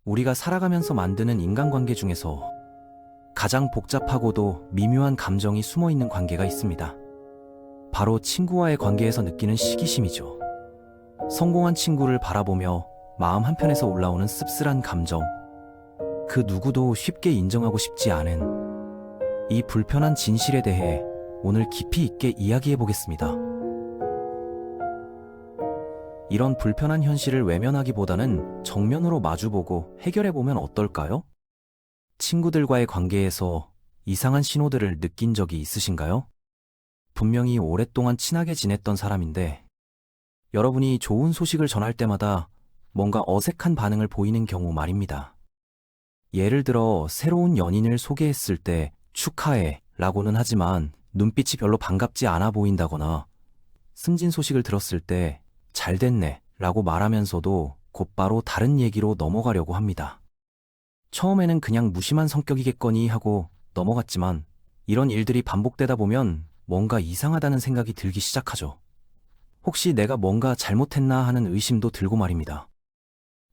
우리가 살아가면서 만드는 인간관계 중에서 가장 복잡하고도 미묘한 감정이 숨어 있는 관계가 있습니다. 바로 친구와의 관계에서 느끼는 시기심이죠. 성공한 친구를 바라보며 마음 한편에서 올라오는 씁쓸한 감정. 그 누구도 쉽게 인정하고 싶지 않은 이 불편한 진실에 대해 오늘 깊이 있게 이야기해 보겠습니다. 이런 불편한 현실을 외면하기보다는 정면으로 마주보고 해결해 보면 어떨까요? 친구들과의 관계에서 이상한 신호들을 느낀 적이 있으신가요? 분명히 오랫동안 친하게 지냈던 사람인데 여러분이 좋은 소식을 전할 때마다 뭔가 어색한 반응을 보이는 경우 말입니다. 예를 들어 새로운 연인을 소개했을 때 축하해 라고는 하지만 눈빛이 별로 반갑지 않아 보인다거나 승진 소식을 들었을 때 잘 됐네 라고 말하면서도 곧바로 다른 얘기로 넘어가려고 합니다. 처음에는 그냥 무심한 성격이겠거니 하고 넘어갔지만 이런 일들이 반복되다 보면 뭔가 이상하다는 생각이 들기 시작하죠. 혹시 내가 뭔가 잘못했나 하는 의심도 들고 말입니다.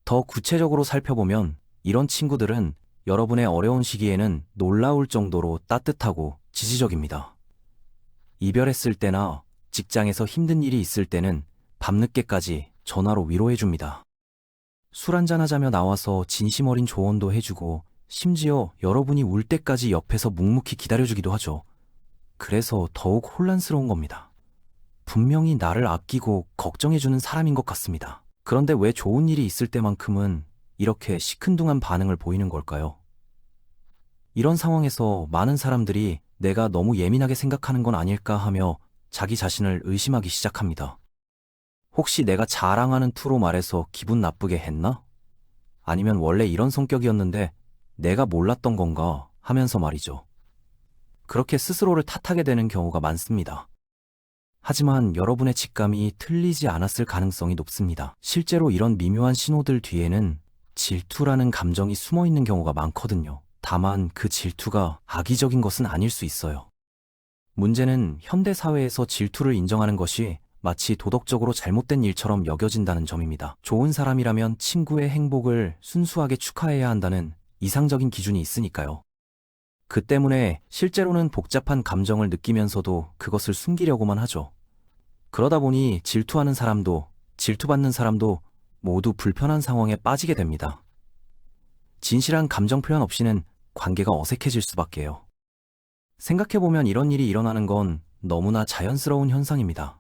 더 구체적으로 살펴보면 이런 친구들은 여러분의 어려운 시기에는 놀라울 정도로 따뜻하고 지지적입니다. 이별했을 때나 직장에서 힘든 일이 있을 때는 밤늦게까지 전화로 위로해줍니다. 술 한잔 하자며 나와서 진심 어린 조언도 해주고 심지어 여러분이 울 때까지 옆에서 묵묵히 기다려주기도 하죠. 그래서 더욱 혼란스러운 겁니다. 분명히 나를 아끼고 걱정해주는 사람인 것 같습니다. 그런데 왜 좋은 일이 있을 때만큼은 이렇게 시큰둥한 반응을 보이는 걸까요? 이런 상황에서 많은 사람들이 내가 너무 예민하게 생각하는 건 아닐까 하며 자기 자신을 의심하기 시작합니다. 혹시 내가 자랑하는 투로 말해서 기분 나쁘게 했나? 아니면 원래 이런 성격이었는데 내가 몰랐던 건가 하면서 말이죠. 그렇게 스스로를 탓하게 되는 경우가 많습니다. 하지만 여러분의 직감이 틀리지 않았을 가능성이 높습니다. 실제로 이런 미묘한 신호들 뒤에는 질투라는 감정이 숨어 있는 경우가 많거든요. 다만 그 질투가 악의적인 것은 아닐 수 있어요. 문제는 현대 사회에서 질투를 인정하는 것이 마치 도덕적으로 잘못된 일처럼 여겨진다는 점입니다. 좋은 사람이라면 친구의 행복을 순수하게 축하해야 한다는 이상적인 기준이 있으니까요. 그 때문에 실제로는 복잡한 감정을 느끼면서도 그것을 숨기려고만 하죠. 그러다 보니 질투하는 사람도 질투받는 사람도 모두 불편한 상황에 빠지게 됩니다. 진실한 감정 표현 없이는 관계가 어색해질 수밖에요. 생각해보면 이런 일이 일어나는 건 너무나 자연스러운 현상입니다.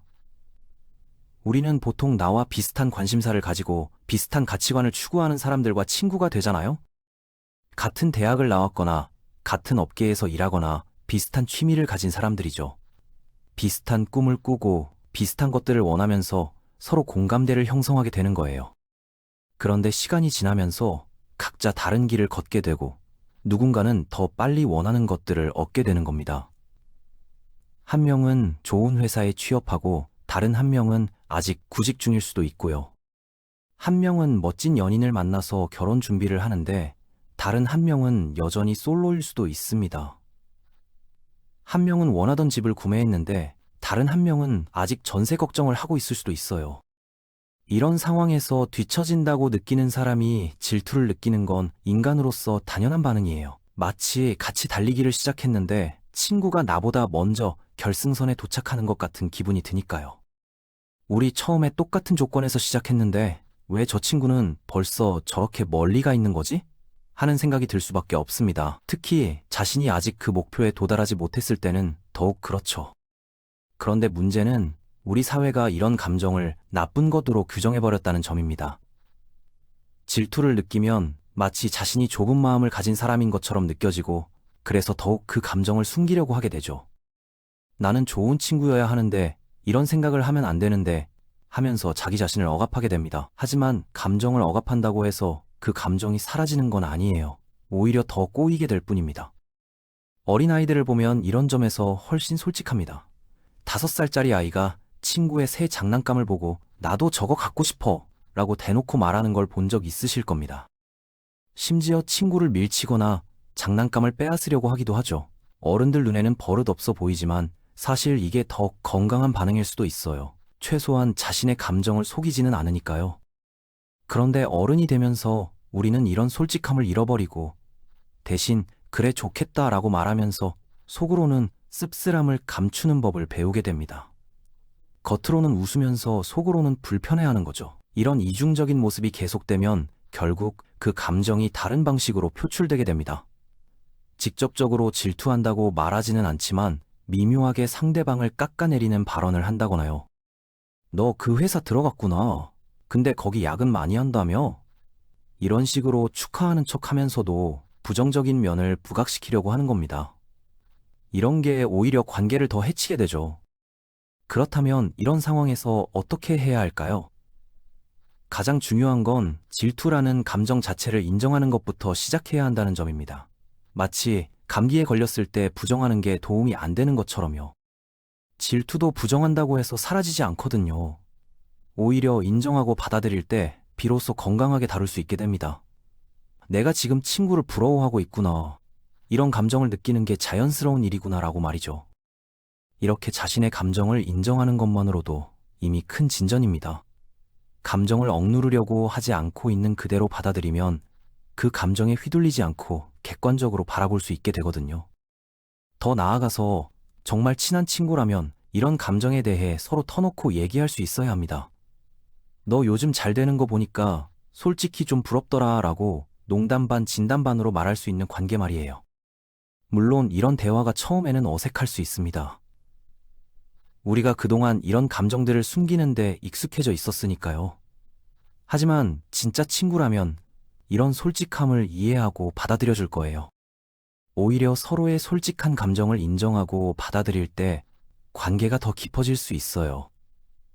우리는 보통 나와 비슷한 관심사를 가지고 비슷한 가치관을 추구하는 사람들과 친구가 되잖아요? 같은 대학을 나왔거나 같은 업계에서 일하거나 비슷한 취미를 가진 사람들이죠. 비슷한 꿈을 꾸고 비슷한 것들을 원하면서 서로 공감대를 형성하게 되는 거예요. 그런데 시간이 지나면서 각자 다른 길을 걷게 되고 누군가는 더 빨리 원하는 것들을 얻게 되는 겁니다. 한 명은 좋은 회사에 취업하고 다른 한 명은 아직 구직 중일 수도 있고요. 한 명은 멋진 연인을 만나서 결혼 준비를 하는데 다른 한 명은 여전히 솔로일 수도 있습니다. 한 명은 원하던 집을 구매했는데 다른 한 명은 아직 전세 걱정을 하고 있을 수도 있어요. 이런 상황에서 뒤처진다고 느끼는 사람이 질투를 느끼는 건 인간으로서 당연한 반응이에요. 마치 같이 달리기를 시작했는데 친구가 나보다 먼저 결승선에 도착하는 것 같은 기분이 드니까요. 우리 처음에 똑같은 조건에서 시작했는데 왜 저 친구는 벌써 저렇게 멀리 가 있는 거지? 하는 생각이 들 수밖에 없습니다. 특히 자신이 아직 그 목표에 도달하지 못했을 때는 더욱 그렇죠. 그런데 문제는 우리 사회가 이런 감정을 나쁜 것으로 규정해버렸다는 점입니다. 질투를 느끼면 마치 자신이 좁은 마음을 가진 사람인 것처럼 느껴지고 그래서 더욱 그 감정을 숨기려고 하게 되죠. 나는 좋은 친구여야 하는데 이런 생각을 하면 안 되는데 하면서 자기 자신을 억압하게 됩니다. 하지만 감정을 억압한다고 해서 그 감정이 사라지는 건 아니에요. 오히려 더 꼬이게 될 뿐입니다. 어린아이들을 보면 이런 점에서 훨씬 솔직합니다. 5살짜리 아이가 친구의 새 장난감을 보고 나도 저거 갖고 싶어 라고 대놓고 말하는 걸 본 적 있으실 겁니다. 심지어 친구를 밀치거나 장난감을 빼앗으려고 하기도 하죠. 어른들 눈에는 버릇없어 보이지만 사실 이게 더 건강한 반응일 수도 있어요. 최소한 자신의 감정을 속이지는 않으니까요. 그런데 어른이 되면서 우리는 이런 솔직함을 잃어버리고 대신 그래 좋겠다라고 말하면서 속으로는 씁쓸함을 감추는 법을 배우게 됩니다. 겉으로는 웃으면서 속으로는 불편해하는 거죠. 이런 이중적인 모습이 계속되면 결국 그 감정이 다른 방식으로 표출되게 됩니다. 직접적으로 질투한다고 말하지는 않지만 미묘하게 상대방을 깎아내리는 발언을 한다거나요. 너 그 회사 들어갔구나. 근데 거기 야근 많이 한다며? 이런 식으로 축하하는 척 하면서도 부정적인 면을 부각시키려고 하는 겁니다. 이런 게 오히려 관계를 더 해치게 되죠. 그렇다면 이런 상황에서 어떻게 해야 할까요? 가장 중요한 건 질투라는 감정 자체를 인정하는 것부터 시작해야 한다는 점입니다. 마치 감기에 걸렸을 때 부정하는 게 도움이 안 되는 것처럼요. 질투도 부정한다고 해서 사라지지 않거든요. 오히려 인정하고 받아들일 때 비로소 건강하게 다룰 수 있게 됩니다. 내가 지금 친구를 부러워하고 있구나. 이런 감정을 느끼는 게 자연스러운 일이구나라고 말이죠. 이렇게 자신의 감정을 인정하는 것만으로도 이미 큰 진전입니다. 감정을 억누르려고 하지 않고 있는 그대로 받아들이면 그 감정에 휘둘리지 않고 객관적으로 바라볼 수 있게 되거든요. 더 나아가서 정말 친한 친구라면 이런 감정에 대해 서로 터놓고 얘기할 수 있어야 합니다. 너 요즘 잘 되는 거 보니까 솔직히 좀 부럽더라 라고 농담 반 진담 반으로 말할 수 있는 관계 말이에요. 물론 이런 대화가 처음에는 어색할 수 있습니다. 우리가 그동안 이런 감정들을 숨기는데 익숙해져 있었으니까요. 하지만 진짜 친구라면 이런 솔직함을 이해하고 받아들여줄 거예요. 오히려 서로의 솔직한 감정을 인정하고 받아들일 때 관계가 더 깊어질 수 있어요.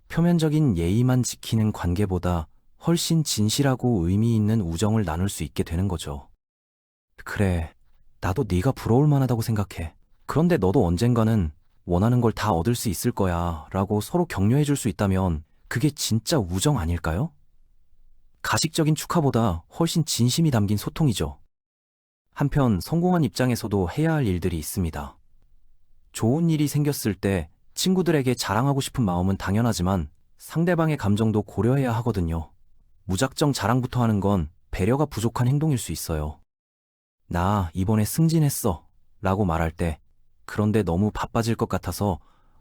표면적인 예의만 지키는 관계보다 훨씬 진실하고 의미 있는 우정을 나눌 수 있게 되는 거죠. 그래, 나도 네가 부러울 만하다고 생각해. 그런데 너도 언젠가는 원하는 걸 다 얻을 수 있을 거야 라고 서로 격려해 줄 수 있다면 그게 진짜 우정 아닐까요? 가식적인 축하보다 훨씬 진심이 담긴 소통이죠. 한편 성공한 입장에서도 해야 할 일들이 있습니다. 좋은 일이 생겼을 때 친구들에게 자랑하고 싶은 마음은 당연하지만 상대방의 감정도 고려해야 하거든요. 무작정 자랑부터 하는 건 배려가 부족한 행동일 수 있어요. 나 이번에 승진했어 라고 말할 때 그런데 너무 바빠질 것 같아서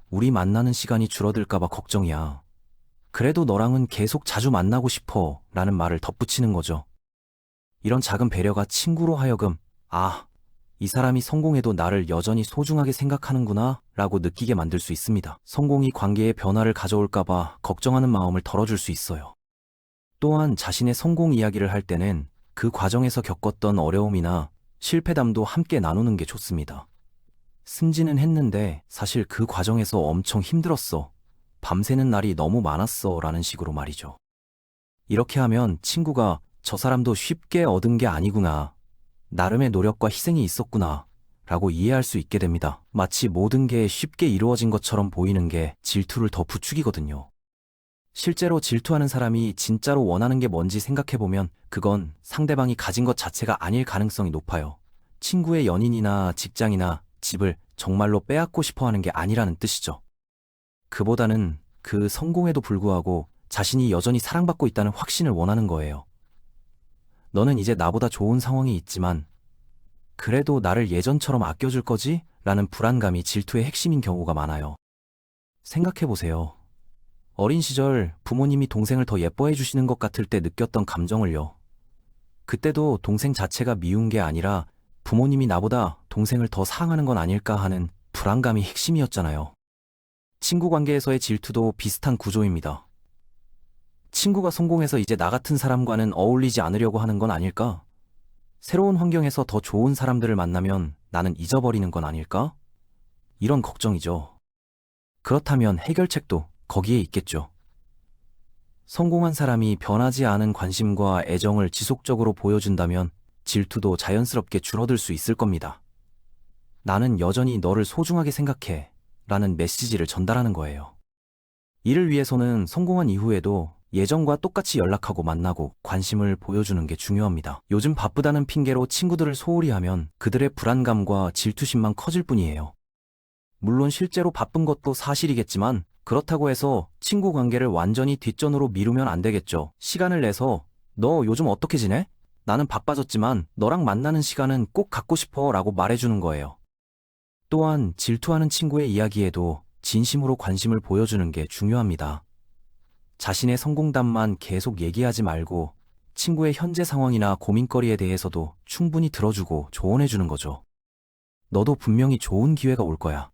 우리 만나는 시간이 줄어들까 봐 걱정이야. 그래도 너랑은 계속 자주 만나고 싶어 라는 말을 덧붙이는 거죠. 이런 작은 배려가 친구로 하여금 이 사람이 성공해도 나를 여전히 소중하게 생각하는구나 라고 느끼게 만들 수 있습니다. 성공이 관계에 변화를 가져올까 봐 걱정하는 마음을 덜어줄 수 있어요. 또한 자신의 성공 이야기를 할 때는 그 과정에서 겪었던 어려움이나 실패담도 함께 나누는 게 좋습니다. 승진은 했는데 사실 그 과정에서 엄청 힘들었어. 밤새는 날이 너무 많았어 라는 식으로 말이죠. 이렇게 하면 친구가 저 사람도 쉽게 얻은 게 아니구나. 나름의 노력과 희생이 있었구나 라고 이해할 수 있게 됩니다. 마치 모든 게 쉽게 이루어진 것처럼 보이는 게 질투를 더 부추기거든요. 실제로 질투하는 사람이 진짜로 원하는 게 뭔지 생각해보면 그건 상대방이 가진 것 자체가 아닐 가능성이 높아요. 친구의 연인이나 직장이나 집을 정말로 빼앗고 싶어 하는 게 아니라는 뜻이죠. 그보다는 그 성공에도 불구하고 자신이 여전히 사랑받고 있다는 확신을 원하는 거예요. 너는 이제 나보다 좋은 상황이 있지만 그래도 나를 예전처럼 아껴줄 거지? 라는 불안감이 질투의 핵심인 경우가 많아요. 생각해보세요. 어린 시절 부모님이 동생을 더 예뻐해 주시는 것 같을 때 느꼈던 감정을요. 그때도 동생 자체가 미운 게 아니라 부모님이 나보다 동생을 더 사랑하는 건 아닐까 하는 불안감이 핵심이었잖아요. 친구 관계에서의 질투도 비슷한 구조입니다. 친구가 성공해서 이제 나 같은 사람과는 어울리지 않으려고 하는 건 아닐까? 새로운 환경에서 더 좋은 사람들을 만나면 나는 잊어버리는 건 아닐까? 이런 걱정이죠. 그렇다면 해결책도 거기에 있겠죠. 성공한 사람이 변하지 않은 관심과 애정을 지속적으로 보여준다면 질투도 자연스럽게 줄어들 수 있을 겁니다. 나는 여전히 너를 소중하게 생각해 라는 메시지를 전달하는 거예요. 이를 위해서는 성공한 이후에도 예전과 똑같이 연락하고 만나고 관심을 보여주는 게 중요합니다. 요즘 바쁘다는 핑계로 친구들을 소홀히 하면 그들의 불안감과 질투심만 커질 뿐이에요. 물론 실제로 바쁜 것도 사실이겠지만 그렇다고 해서 친구 관계를 완전히 뒷전으로 미루면 안 되겠죠. 시간을 내서 너 요즘 어떻게 지내? 나는 바빠졌지만 너랑 만나는 시간은 꼭 갖고 싶어 라고 말해주는 거예요. 또한 질투하는 친구의 이야기에도 진심으로 관심을 보여주는 게 중요합니다. 자신의 성공담만 계속 얘기하지 말고 친구의 현재 상황이나 고민거리에 대해서도 충분히 들어주고 조언해주는 거죠. 너도 분명히 좋은 기회가 올 거야.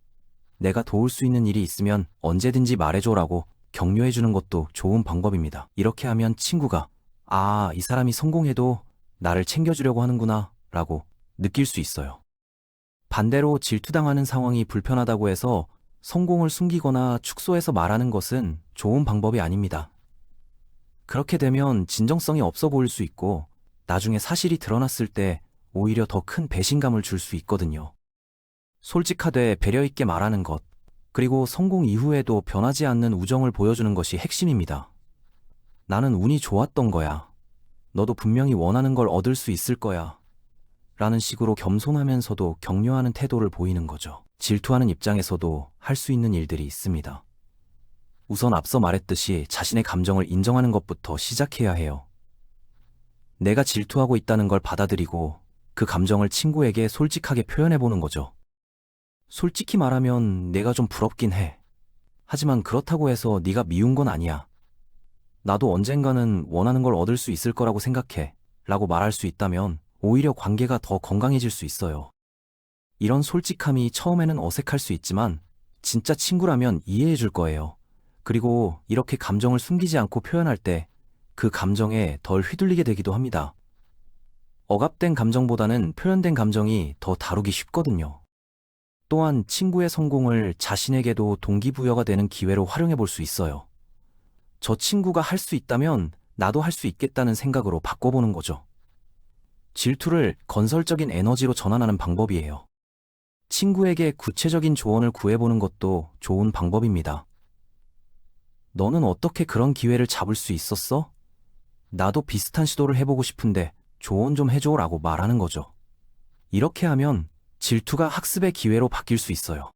내가 도울 수 있는 일이 있으면 언제든지 말해줘라고 격려해주는 것도 좋은 방법입니다. 이렇게 하면 친구가 아, 이 사람이 성공해도 나를 챙겨주려고 하는구나 라고 느낄 수 있어요. 반대로 질투당하는 상황이 불편하다고 해서 성공을 숨기거나 축소해서 말하는 것은 좋은 방법이 아닙니다. 그렇게 되면 진정성이 없어 보일 수 있고 나중에 사실이 드러났을 때 오히려 더 큰 배신감을 줄 수 있거든요. 솔직하되 배려 있게 말하는 것, 그리고 성공 이후에도 변하지 않는 우정을 보여주는 것이 핵심입니다. 나는 운이 좋았던 거야. 너도 분명히 원하는 걸 얻을 수 있을 거야. 라는 식으로 겸손하면서도 격려하는 태도를 보이는 거죠. 질투하는 입장에서도 할 수 있는 일들이 있습니다. 우선 앞서 말했듯이 자신의 감정을 인정하는 것부터 시작해야 해요. 내가 질투하고 있다는 걸 받아들이고 그 감정을 친구에게 솔직하게 표현해보는 거죠. 솔직히 말하면 내가 좀 부럽긴 해. 하지만 그렇다고 해서 네가 미운 건 아니야. 나도 언젠가는 원하는 걸 얻을 수 있을 거라고 생각해. 라고 말할 수 있다면 오히려 관계가 더 건강해질 수 있어요. 이런 솔직함이 처음에는 어색할 수 있지만 진짜 친구라면 이해해 줄 거예요. 그리고 이렇게 감정을 숨기지 않고 표현할 때 그 감정에 덜 휘둘리게 되기도 합니다. 억압된 감정보다는 표현된 감정이 더 다루기 쉽거든요. 또한 친구의 성공을 자신에게도 동기부여가 되는 기회로 활용해 볼 수 있어요. 저 친구가 할 수 있다면 나도 할 수 있겠다는 생각으로 바꿔보는 거죠. 질투를 건설적인 에너지로 전환하는 방법이에요. 친구에게 구체적인 조언을 구해보는 것도 좋은 방법입니다. 너는 어떻게 그런 기회를 잡을 수 있었어? 나도 비슷한 시도를 해보고 싶은데 조언 좀 해줘 라고 말하는 거죠. 이렇게 하면 질투가 학습의 기회로 바뀔 수 있어요.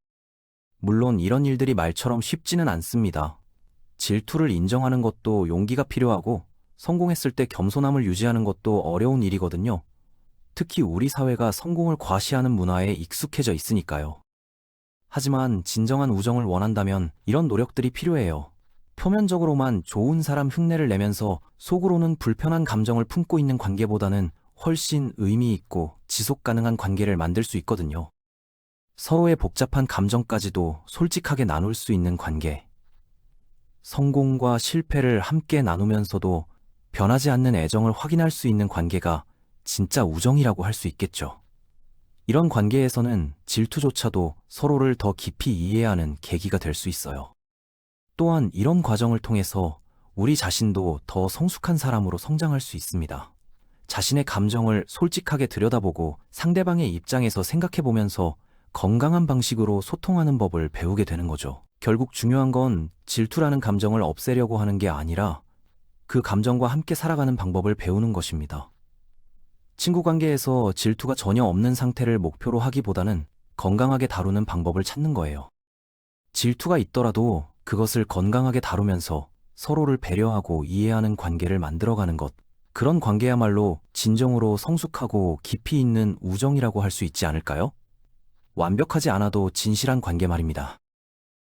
물론 이런 일들이 말처럼 쉽지는 않습니다. 질투를 인정하는 것도 용기가 필요하고 성공했을 때 겸손함을 유지하는 것도 어려운 일이거든요. 특히 우리 사회가 성공을 과시하는 문화에 익숙해져 있으니까요. 하지만 진정한 우정을 원한다면 이런 노력들이 필요해요. 표면적으로만 좋은 사람 흉내를 내면서 속으로는 불편한 감정을 품고 있는 관계보다는 훨씬 의미 있고 지속 가능한 관계를 만들 수 있거든요. 서로의 복잡한 감정까지도 솔직하게 나눌 수 있는 관계. 성공과 실패를 함께 나누면서도 변하지 않는 애정을 확인할 수 있는 관계가 진짜 우정이라고 할 수 있겠죠. 이런 관계에서는 질투조차도 서로를 더 깊이 이해하는 계기가 될 수 있어요. 또한 이런 과정을 통해서 우리 자신도 더 성숙한 사람으로 성장할 수 있습니다. 자신의 감정을 솔직하게 들여다보고 상대방의 입장에서 생각해보면서 건강한 방식으로 소통하는 법을 배우게 되는 거죠. 결국 중요한 건 질투라는 감정을 없애려고 하는 게 아니라 그 감정과 함께 살아가는 방법을 배우는 것입니다. 친구 관계에서 질투가 전혀 없는 상태를 목표로 하기보다는 건강하게 다루는 방법을 찾는 거예요. 질투가 있더라도 그것을 건강하게 다루면서 서로를 배려하고 이해하는 관계를 만들어가는 것. 그런 관계야말로 진정으로 성숙하고 깊이 있는 우정이라고 할 수 있지 않을까요? 완벽하지 않아도 진실한 관계 말입니다.